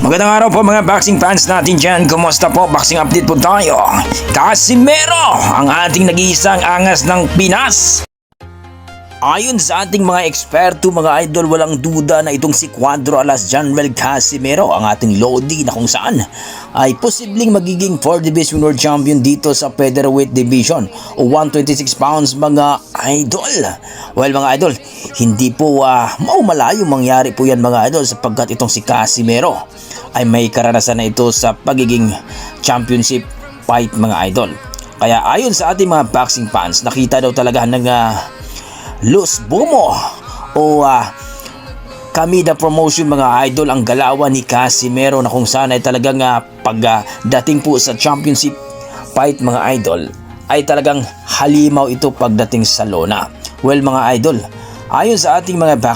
Magandang araw po mga boxing fans natin dyan. Kumusta po? Boxing update po tayo. Casimero, ang ating nag-iisang angas ng Pinas. Ayon sa ating mga eksperto, mga idol, walang duda na itong si Cuadro Alas General Casimero, ang ating Lodi na kung saan ay posibleng magiging 4 Division World Champion dito sa Featherweight Division o 126 pounds mga idol. Well mga idol, hindi po maumalayo mangyari po yan mga idol sapagkat itong si Casimero ay may karanasan na ito sa pagiging championship fight mga idol. Kaya ayon sa ating mga boxing fans, nakita daw talaga ng Luz Bomo o kami the promotion mga idol ang galawan ni Casimero na kung saan ay talagang pagdating po sa championship fight mga idol ay talagang halimaw ito pagdating sa lona. Well mga idol, ayon sa ating mga